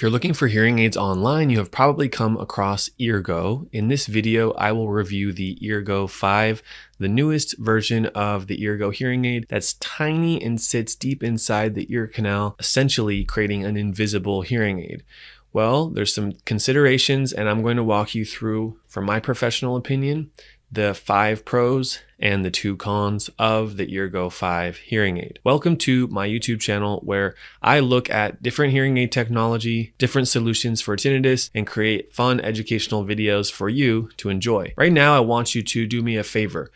you're looking for hearing aids online, you have probably come across Eargo. In this video, I will review the Eargo 5, the newest version of the Eargo hearing aid that's tiny and sits deep inside the ear canal, essentially creating an invisible hearing aid. Well, there's some considerations, and I'm going to walk you through, from my professional opinion, the 5 pros and the 2 cons of the Eargo 5 hearing aid. Welcome to my YouTube channel, where I look at different hearing aid technology, different solutions for tinnitus, and create fun educational videos for you to enjoy. Right now, I want you to do me a favor.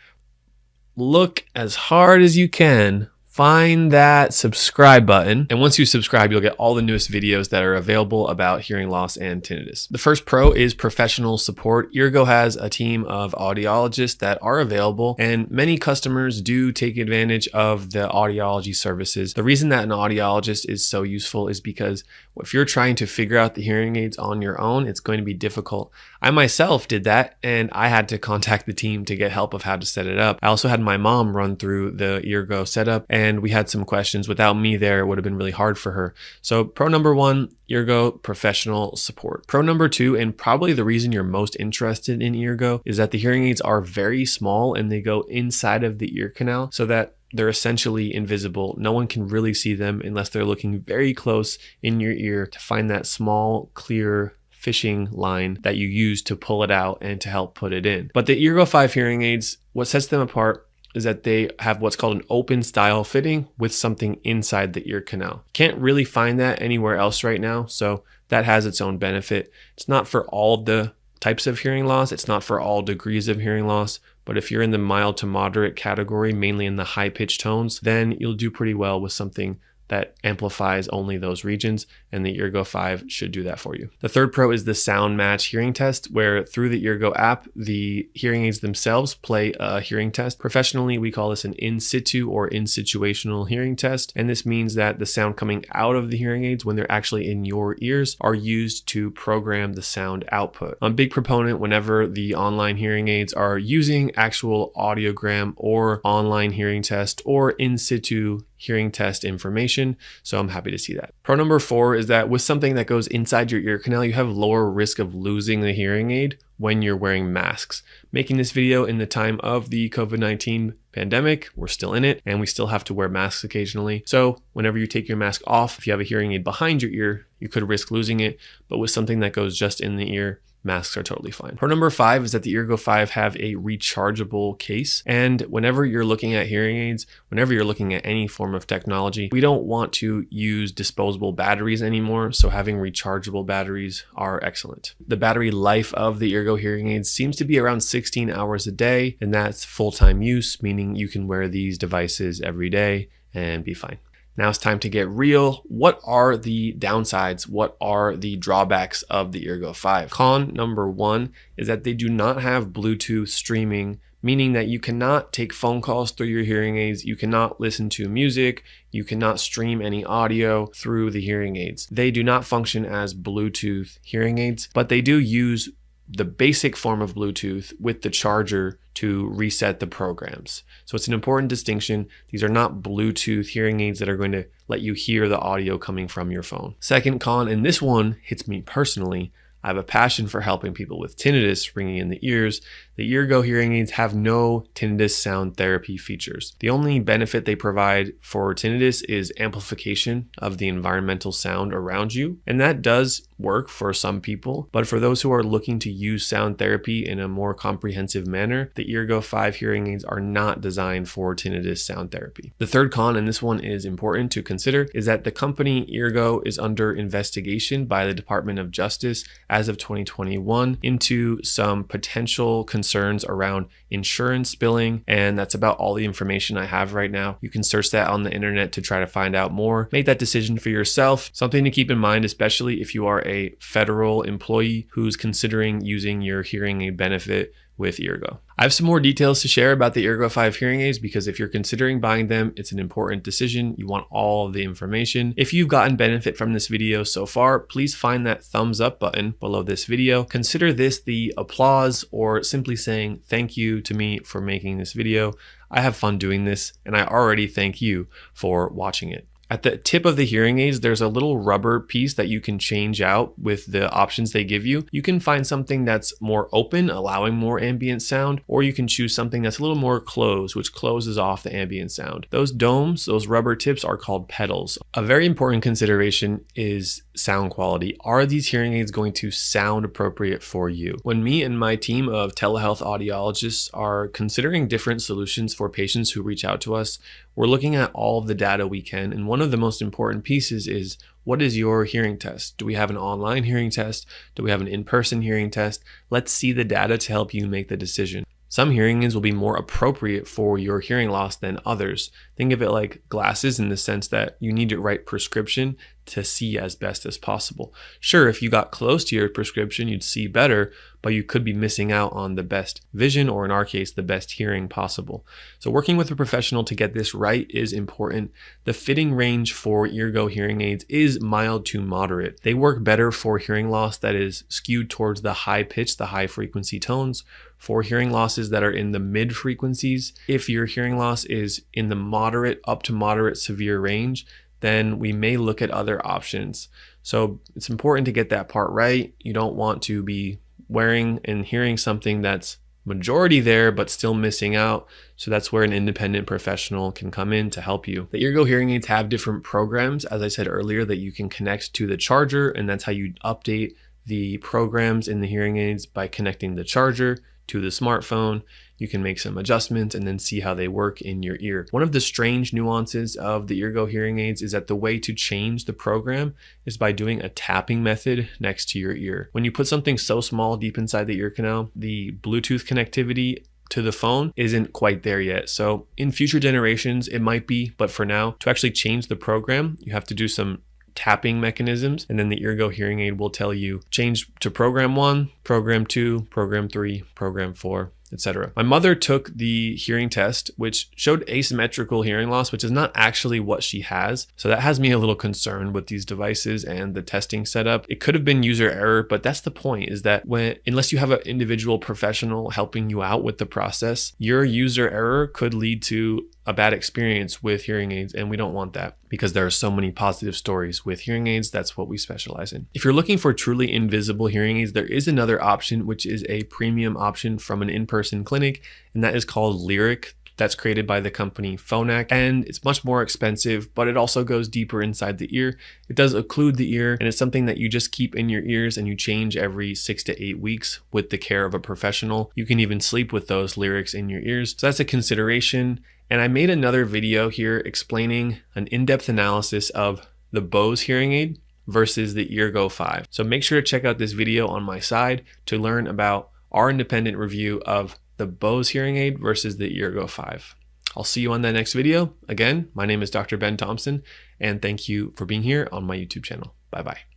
Look as hard as you can. Find that subscribe button. And once you subscribe, you'll get all the newest videos that are available about hearing loss and tinnitus. The first pro is professional support. Eargo has a team of audiologists that are available, and many customers do take advantage of the audiology services. The reason that an audiologist is so useful is because if you're trying to figure out the hearing aids on your own, it's going to be difficult. I myself did that, and I had to contact the team to get help of how to set it up. I also had my mom run through the Eargo setup, and we had some questions. Without me there, it would have been really hard for her. So pro number 1, Eargo professional support. Pro number 2, and probably the reason you're most interested in Eargo, is that the hearing aids are very small and they go inside of the ear canal so that they're essentially invisible. No one can really see them unless they're looking very close in your ear to find that small, clear fishing line that you use to pull it out and to help put it in. But the Eargo 5 hearing aids, what sets them apart is that they have what's called an open style fitting with something inside the ear canal. Can't really find that anywhere else right now, so that has its own benefit. It's not for all the types of hearing loss, it's not for all degrees of hearing loss, but if you're in the mild to moderate category, mainly in the high pitched tones, then you'll do pretty well with something that amplifies only those regions, and the Eargo 5 should do that for you. The third pro is the sound match hearing test, where through the Eargo app, the hearing aids themselves play a hearing test. Professionally, we call this an in situ or in situational hearing test, and this means that the sound coming out of the hearing aids when they're actually in your ears are used to program the sound output. I'm a big proponent whenever the online hearing aids are using actual audiogram or online hearing test or in situ hearing test information, so I'm happy to see that. Pro number 4 is that with something that goes inside your ear canal, you have lower risk of losing the hearing aid when you're wearing masks. Making this video in the time of the COVID-19 pandemic, we're still in it, and we still have to wear masks occasionally. So whenever you take your mask off, if you have a hearing aid behind your ear, you could risk losing it, but with something that goes just in the ear, masks are totally fine. Pro number 5 is that the Eargo 5 have a rechargeable case. And whenever you're looking at hearing aids, whenever you're looking at any form of technology, we don't want to use disposable batteries anymore. So having rechargeable batteries are excellent. The battery life of the Eargo hearing aids seems to be around 16 hours a day, and that's full-time use, meaning you can wear these devices every day and be fine. Now it's time to get real. What are the downsides? What are the drawbacks of the Eargo 5? Con number 1 is that they do not have Bluetooth streaming, meaning that you cannot take phone calls through your hearing aids, you cannot listen to music, you cannot stream any audio through the hearing aids. They do not function as Bluetooth hearing aids, but they do use the basic form of Bluetooth with the charger to reset the programs. So it's an important distinction. These are not Bluetooth hearing aids that are going to let you hear the audio coming from your phone. Second con, and this one hits me personally, I have a passion for helping people with tinnitus ringing in the ears. The Eargo hearing aids have no tinnitus sound therapy features. The only benefit they provide for tinnitus is amplification of the environmental sound around you. And that does work for some people, but for those who are looking to use sound therapy in a more comprehensive manner, the Eargo 5 hearing aids are not designed for tinnitus sound therapy. The third con, and this one is important to consider, is that the company Eargo is under investigation by the Department of Justice as of 2021 into some potential concerns around insurance billing, and that's about all the information I have right now. You can search that on the internet to try to find out more. Make that decision for yourself. Something to keep in mind, especially if you are a federal employee who's considering using your hearing aid benefit with Eargo. I have some more details to share about the Eargo 5 hearing aids because if you're considering buying them, it's an important decision. You want all of the information. If you've gotten benefit from this video so far, please find that thumbs up button below this video. Consider this the applause or simply saying thank you to me for making this video. I have fun doing this, and I already thank you for watching it. At the tip of the hearing aids, there's a little rubber piece that you can change out with the options they give you. You can find something that's more open, allowing more ambient sound, or you can choose something that's a little more closed, which closes off the ambient sound. Those domes, those rubber tips, are called pedals. A very important consideration is sound quality. Are these hearing aids going to sound appropriate for you? When me and my team of telehealth audiologists are considering different solutions for patients who reach out to us, we're looking at all of the data we can, and one of the most important pieces is, what is your hearing test? Do we have an online hearing test? Do we have an in-person hearing test? Let's see the data to help you make the decision. Some hearing aids will be more appropriate for your hearing loss than others. Think of it like glasses in the sense that you need the right prescription to see as best as possible. Sure, if you got close to your prescription, you'd see better, but you could be missing out on the best vision, or in our case, the best hearing possible. So working with a professional to get this right is important. The fitting range for Eargo hearing aids is mild to moderate. They work better for hearing loss that is skewed towards the high pitch, the high frequency tones. For hearing losses that are in the mid frequencies, if your hearing loss is in the moderate up to moderate severe range, then we may look at other options. So it's important to get that part right. You don't want to be wearing and hearing something that's majority there but still missing out. So that's where an independent professional can come in to help you. The Eargo hearing aids have different programs, as I said earlier, that you can connect to the charger, and that's how you update the programs in the hearing aids by connecting the charger to the smartphone. You can make some adjustments and then see how they work in your ear. One of the strange nuances of the Eargo hearing aids is that the way to change the program is by doing a tapping method next to your ear. When you put something so small deep inside the ear canal, the Bluetooth connectivity to the phone isn't quite there yet. So in future generations, it might be, but for now, to actually change the program, you have to do some tapping mechanisms, and then the Eargo hearing aid will tell you change to program 1, program 2, program 3, program 4, etc. My mother took the hearing test, which showed asymmetrical hearing loss, which is not actually what she has. So that has me a little concerned with these devices and the testing setup. It could have been user error, but that's the point, is that unless you have an individual professional helping you out with the process, your user error could lead to a bad experience with hearing aids, and we don't want that because there are so many positive stories with hearing aids. That's what we specialize in. If you're looking for truly invisible hearing aids, there is another option, which is a premium option from an in-person clinic, and that is called Lyric. That's created by the company Phonak, and it's much more expensive, but it also goes deeper inside the ear. It does occlude the ear, and it's something that you just keep in your ears and you change every 6 to 8 weeks with the care of a professional. You can even sleep with those Lyrics in your ears. So that's a consideration. And I made another video here explaining an in-depth analysis of the Bose hearing aid versus the Eargo 5. So make sure to check out this video on my side to learn about our independent review of the Bose hearing aid versus the Eargo 5. I'll see you on that next video. Again, my name is Dr. Ben Thompson, and thank you for being here on my YouTube channel. Bye-bye.